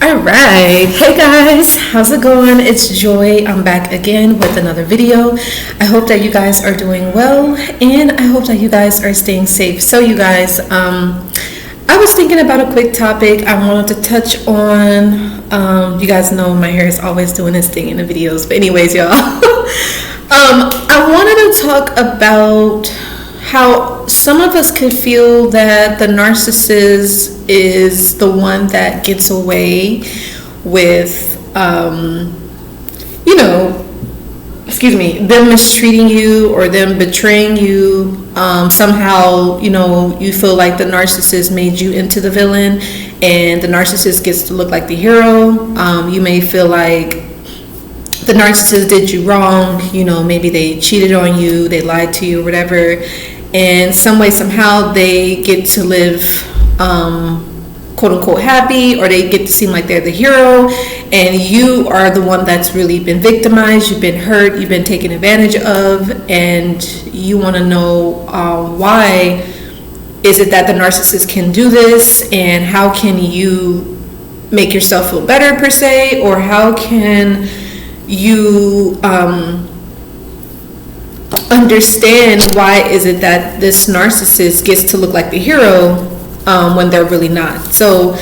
All right. Hey guys, how's it going? It's Joy. I'm back again with another video. I hope that you guys are doing well and I hope that you guys are staying safe. So you guys, I was thinking about a quick topic I wanted to touch on. You guys know my hair is always doing its thing in the videos. But anyways, y'all, I wanted to talk about how some of us could feel that the narcissist is the one that gets away with, them mistreating you or them betraying you. Somehow, you feel like the narcissist made you into the villain and the narcissist gets to look like the hero. You may feel like the narcissist did you wrong, maybe they cheated on you, they lied to you, or whatever. And some way, somehow, they get to live, quote unquote, happy, or they get to seem like they're the hero, and you are the one that's really been victimized, you've been hurt, you've been taken advantage of, and you want to know why is it that the narcissist can do this, and how can you make yourself feel better, per se, or how can you understand why is it that this narcissist gets to look like the hero when they're really not. So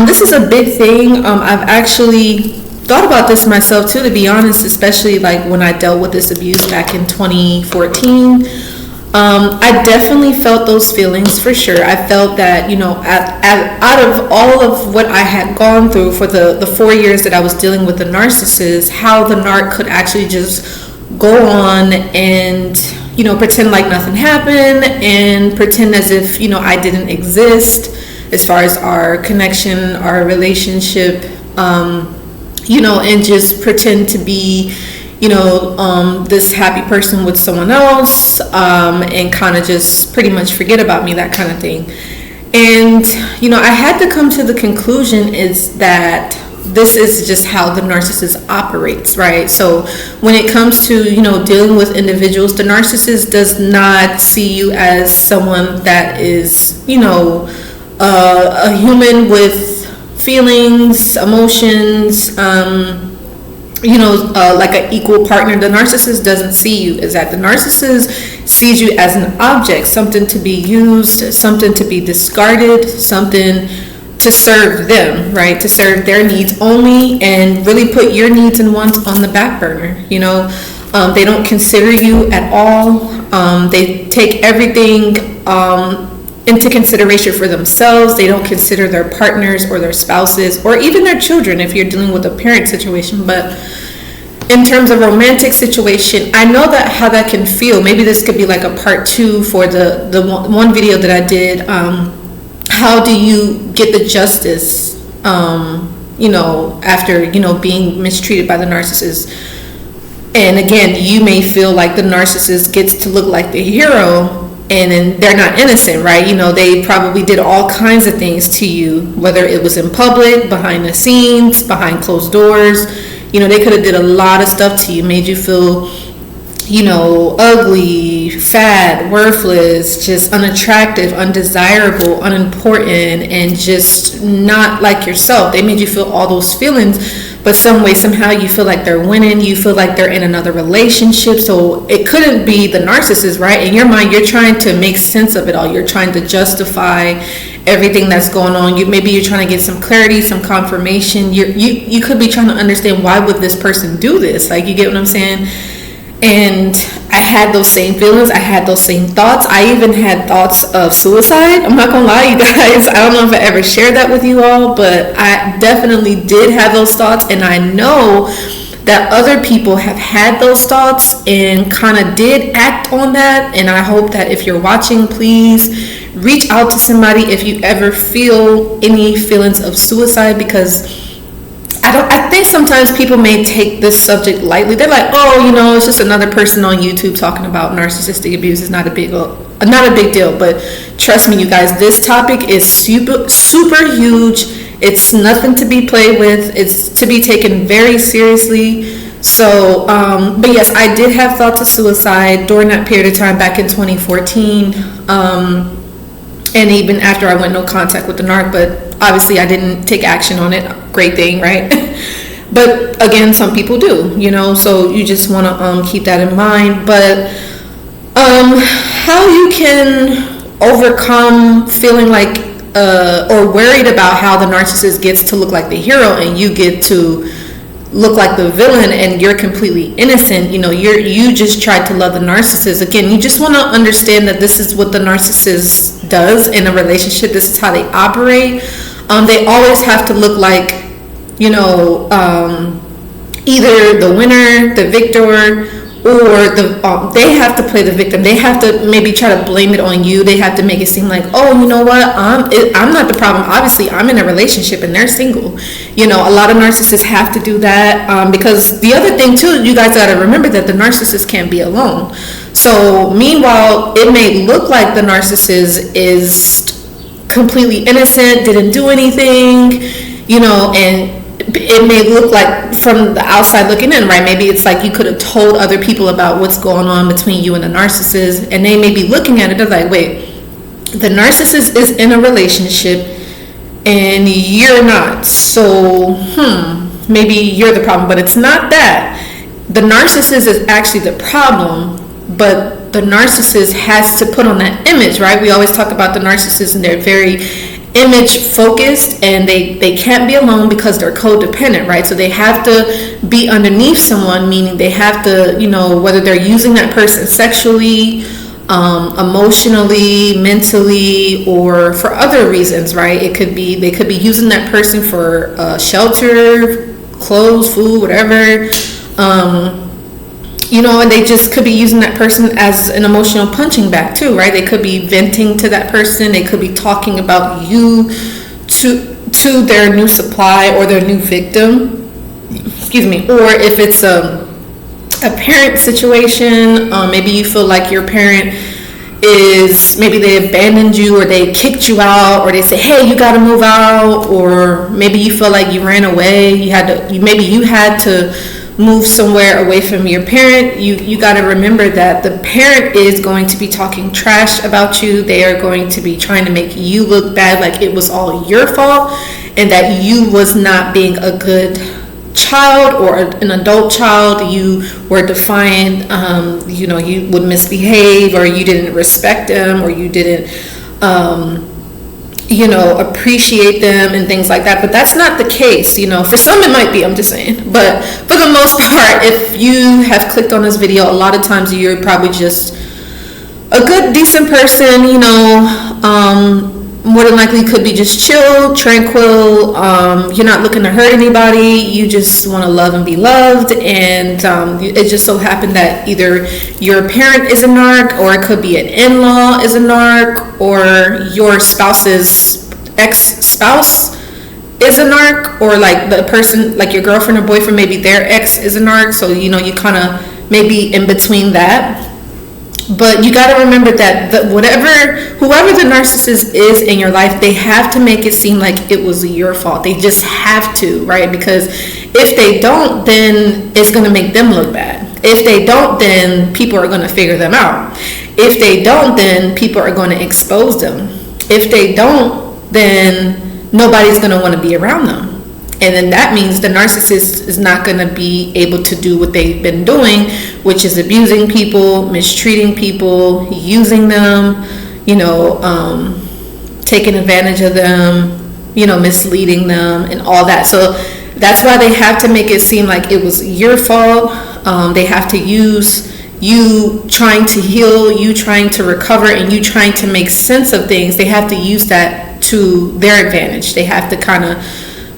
this is a big thing. I've actually thought about this myself too, to be honest, especially like when I dealt with this abuse back in 2014. I definitely felt those feelings for sure. I felt that, out of all of what I had gone through for the 4 years that I was dealing with the narcissist, how the narc could actually just go on and pretend like nothing happened and pretend as if I didn't exist as far as our connection, our relationship, and just pretend to be this happy person with someone else, and kind of just pretty much forget about me, that kind of thing. And I had to come to the conclusion is that this is just how the narcissist operates, right? So when it comes to, dealing with individuals, the narcissist does not see you as someone that is, a human with feelings, emotions, like an equal partner. The narcissist doesn't see you as that. The narcissist sees you as an object, something to be used, something to be discarded, something to serve them, right? To serve their needs only, and really put your needs and wants on the back burner. They don't consider you at all. They take everything into consideration for themselves. They don't consider their partners or their spouses or even their children if you're dealing with a parent situation. But in terms of romantic situation, I know that how that can feel. Maybe this could be like a part 2 for the one video that I did. How do you get the justice, after, being mistreated by the narcissist? And again, you may feel like the narcissist gets to look like the hero, and then they're not innocent, right? They probably did all kinds of things to you, whether it was in public, behind the scenes, behind closed doors. They could have did a lot of stuff to you, made you feel ugly, fat, worthless, just unattractive, undesirable, unimportant, and just not like yourself. They made you feel all those feelings, but some way, somehow you feel like they're winning, you feel like they're in another relationship. So it couldn't be the narcissist, right? In your mind, you're trying to make sense of it all. You're trying to justify everything that's going on. Maybe you're trying to get some clarity, some confirmation. You could be trying to understand, why would this person do this? Like, you get what I'm saying? And I had those same feelings. I had those same thoughts. I even had thoughts of suicide. I'm not gonna lie, you guys. I don't know if I ever shared that with you all, but I definitely did have those thoughts, and I know that other people have had those thoughts and kind of did act on that. And I hope that if you're watching, please reach out to somebody if you ever feel any feelings of suicide, because I think sometimes people may take this subject lightly. They're like, oh, it's just another person on YouTube talking about narcissistic abuse. It's not a big deal. But trust me, you guys, this topic is super, super huge. It's nothing to be played with. It's to be taken very seriously. So, but yes, I did have thoughts of suicide during that period of time back in 2014. And even after I went no contact with the narc, but Obviously, I didn't take action on it. Great thing, right? But again, some people do, so you just want to keep that in mind. But how you can overcome feeling like or worried about how the narcissist gets to look like the hero and you get to look like the villain and you're completely innocent. You just tried to love the narcissist. Again, you just want to understand that this is what the narcissist does in a relationship. This is how they operate. They always have to look like, either the winner, the victor, or they have to play the victim. They have to maybe try to blame it on you. They have to make it seem like, oh, you know what, I'm not the problem. Obviously, I'm in a relationship and they're single. A lot of narcissists have to do that because the other thing too, you guys got to remember that the narcissist can't be alone. So meanwhile, it may look like the narcissist is completely innocent, didn't do anything, and it may look like from the outside looking in, right? Maybe it's like you could have told other people about what's going on between you and the narcissist, and they may be looking at it, they're like, wait, the narcissist is in a relationship and you're not, so maybe you're the problem. But it's not that. The narcissist is actually the problem, but the narcissist has to put on that image, right? We always talk about the narcissist and they're very image focused, and they can't be alone because they're codependent, right? So they have to be underneath someone, meaning they have to, whether they're using that person sexually, emotionally, mentally, or for other reasons, right? They could be using that person for shelter, clothes, food, whatever, and they just could be using that person as an emotional punching bag too, right? They could be venting to that person. They could be talking about you to their new supply or their new victim. Excuse me. Or if it's a parent situation, maybe you feel like your parent is, maybe they abandoned you or they kicked you out, or they say, hey, you got to move out, or maybe you feel like you ran away. Maybe you had to move somewhere away from your parent. You got to remember that the parent is going to be talking trash about you. They are going to be trying to make you look bad, like it was all your fault, and that you was not being a good child or an adult child. You were defiant, you would misbehave, or you didn't respect them, or you didn't appreciate them and things like that. But that's not the case. For some it might be, I'm just saying. But for the most part, if you have clicked on this video, a lot of times you're probably just a good, decent person, more than likely could be just chill, tranquil. You're not looking to hurt anybody. You just want to love and be loved. And it just so happened that either your parent is a narc, or it could be an in-law is a narc, or your spouse's ex-spouse is a narc, or like the person, like your girlfriend or boyfriend, maybe their ex is a narc. So, you kind of maybe in between that. But you got to remember that whoever the narcissist is in your life, they have to make it seem like it was your fault. They just have to, right? Because if they don't, then it's going to make them look bad. If they don't, then people are going to figure them out. If they don't, then people are going to expose them. If they don't, then nobody's going to want to be around them. And then that means the narcissist is not going to be able to do what they've been doing, which is abusing people, mistreating people, using them, taking advantage of them, misleading them and all that. So that's why they have to make it seem like it was your fault. They have to use you trying to heal, you trying to recover, and you trying to make sense of things. They have to use that to their advantage. They have to kind of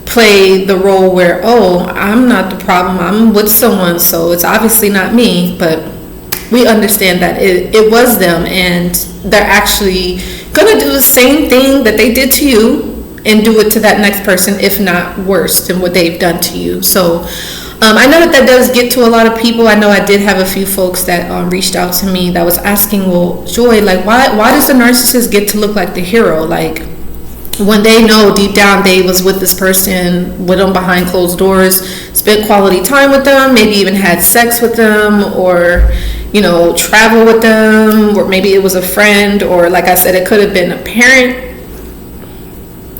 play the role where, oh, I'm not the problem, I'm with someone, so it's obviously not me. But we understand that it was them, and they're actually gonna do the same thing that they did to you and do it to that next person, if not worse than what they've done to you. So I know that does get to a lot of people. I know I did have a few folks that reached out to me that was asking, well, Joy, like why does the narcissist get to look like the hero? Like, when they know deep down they was with this person, with them behind closed doors, spent quality time with them, maybe even had sex with them, or travel with them, or maybe it was a friend, or like I said, it could have been a parent.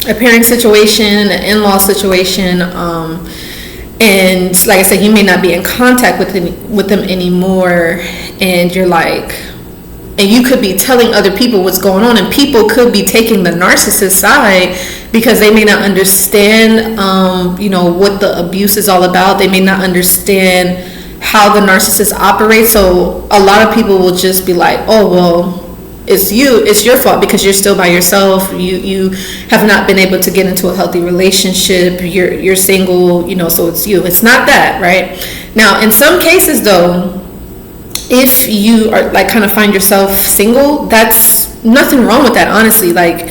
a parent situation, an in-law situation, and like I said, you may not be in contact with them anymore, and you're like, and you could be telling other people what's going on, and people could be taking the narcissist side because they may not understand, what the abuse is all about. They may not understand how the narcissist operates. So a lot of people will just be like, oh, well, it's your fault because you're still by yourself. You have not been able to get into a healthy relationship. You're single, so it's you. It's not that, right? Now, in some cases though, if you are like kind of find yourself single, that's nothing wrong with that, honestly. Like,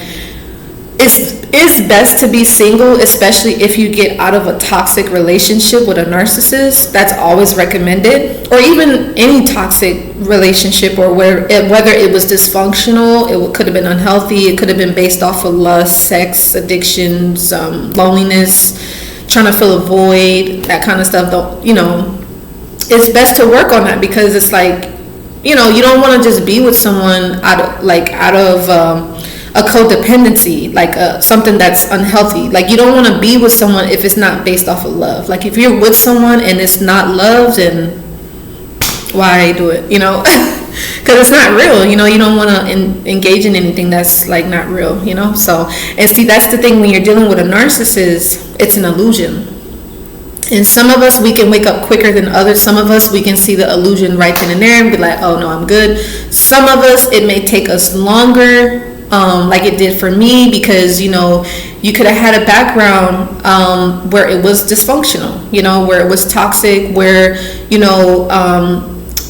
it's best to be single, especially if you get out of a toxic relationship with a narcissist. That's always recommended. Or even any toxic relationship, or whether it was dysfunctional, it could have been unhealthy, it could have been based off of lust, sex, addictions, loneliness, trying to fill a void, that kind of stuff. It's best to work on that, because it's like, you don't want to just be with someone out of a codependency, like something that's unhealthy. Like, you don't want to be with someone if it's not based off of love. Like, if you're with someone and it's not love, then why do it? Because it's not real. You don't want to engage in anything that's like not real. So, and see, that's the thing when you're dealing with a narcissist, it's an illusion. And some of us, we can wake up quicker than others. Some of us, we can see the illusion right then and there and be like, oh no, I'm good. Some of us, it may take us longer, like it did for me, because you could have had a background where it was dysfunctional, where it was toxic, where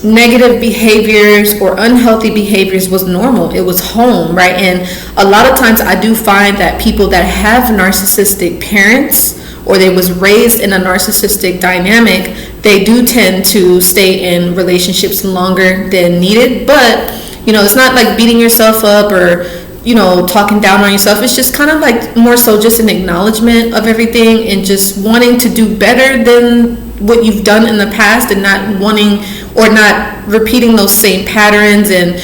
negative behaviors or unhealthy behaviors was normal. It was home, right? And a lot of times I do find that people that have narcissistic parents, or they was raised in a narcissistic dynamic, they do tend to stay in relationships longer than needed. But it's not like beating yourself up or talking down on yourself. It's just kind of like more so just an acknowledgement of everything, and just wanting to do better than what you've done in the past, and not wanting or not repeating those same patterns, and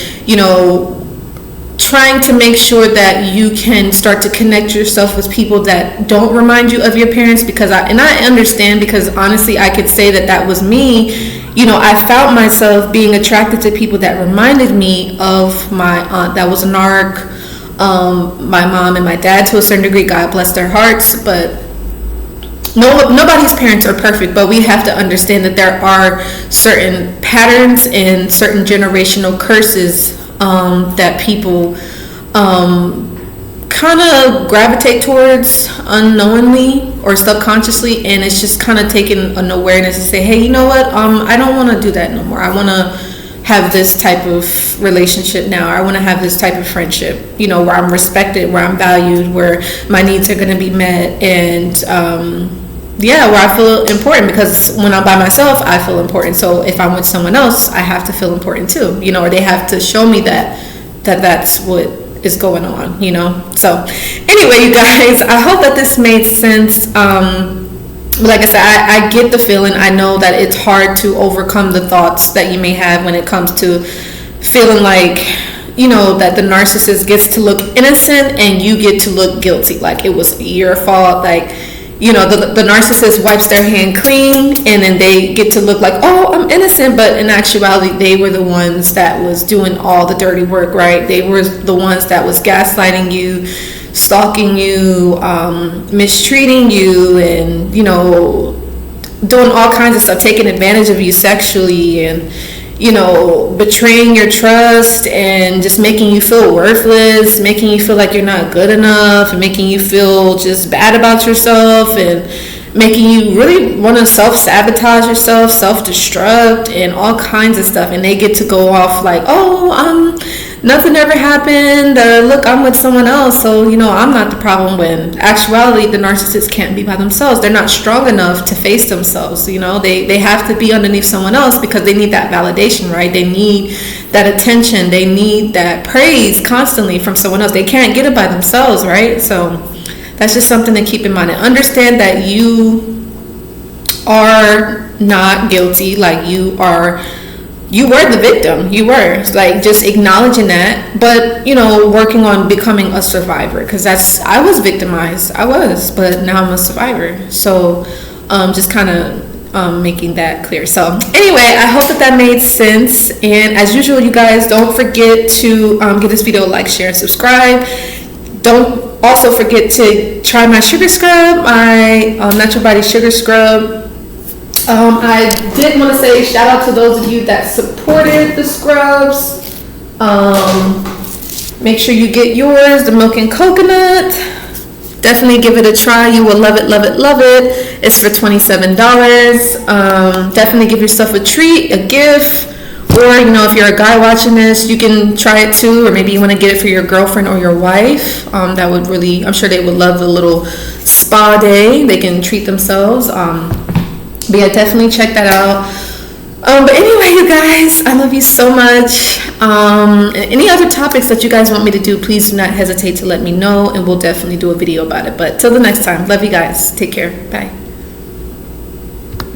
trying to make sure that you can start to connect yourself with people that don't remind you of your parents. Because I understand, because honestly, I could say that was me. I found myself being attracted to people that reminded me of my aunt that was a narc, my mom and my dad to a certain degree. God bless their hearts. But nobody's parents are perfect, but we have to understand that there are certain patterns and certain generational curses that people kind of gravitate towards unknowingly or subconsciously, and it's just kind of taking an awareness to say, hey, you know what, I don't want to do that no more. I want to have this type of relationship now. I want to have this type of friendship, where I'm respected, where I'm valued, where my needs are going to be met, and where I feel important, because when I'm by myself, I feel important. So if I'm with someone else, I have to feel important too, or they have to show me that's what is going on, So anyway, you guys, I hope that this made sense. Like I said, I get the feeling. I know that it's hard to overcome the thoughts that you may have when it comes to feeling like, that the narcissist gets to look innocent and you get to look guilty, like it was your fault, like the narcissist wipes their hand clean, and then they get to look like, oh, I'm innocent, but in actuality, they were the ones that was doing all the dirty work, right? They were the ones that was gaslighting you, stalking you, mistreating you, and doing all kinds of stuff, taking advantage of you sexually, and betraying your trust, and just making you feel worthless, making you feel like you're not good enough, and making you feel just bad about yourself, and making you really want to self-sabotage yourself, self-destruct, and all kinds of stuff. And they get to go off like, oh, nothing ever happened, look, I'm with someone else, so I'm not the problem, when actuality the narcissist can't be by themselves. They're not strong enough to face themselves. They have to be underneath someone else, because they need that validation, right? They need that attention, they need that praise constantly from someone else. They can't get it by themselves, right? So that's just something to keep in mind, and understand that you are not guilty. Like, you are you were the victim. You were like just acknowledging that, but working on becoming a survivor, because I was victimized. I was, but now I'm a survivor. So just kind of making that clear. So anyway, I hope that made sense. And as usual, you guys don't forget to give this video a like, share, and subscribe. Don't also forget to try my sugar scrub, my natural body sugar scrub. I did want to say shout out to those of you that supported the scrubs. Make sure you get yours, the milk and coconut. Definitely give it a try. You will love it, love it, love it. It's for $27. Definitely give yourself a treat, a gift. Or, if you're a guy watching this, you can try it too. Or maybe you want to get it for your girlfriend or your wife. That would really, I'm sure they would love the little spa day. They can treat themselves. But yeah, definitely check that out. But anyway, you guys, I love you so much. Any other topics that you guys want me to do, please do not hesitate to let me know, and we'll definitely do a video about it. But till the next time, love you guys. Take care. Bye.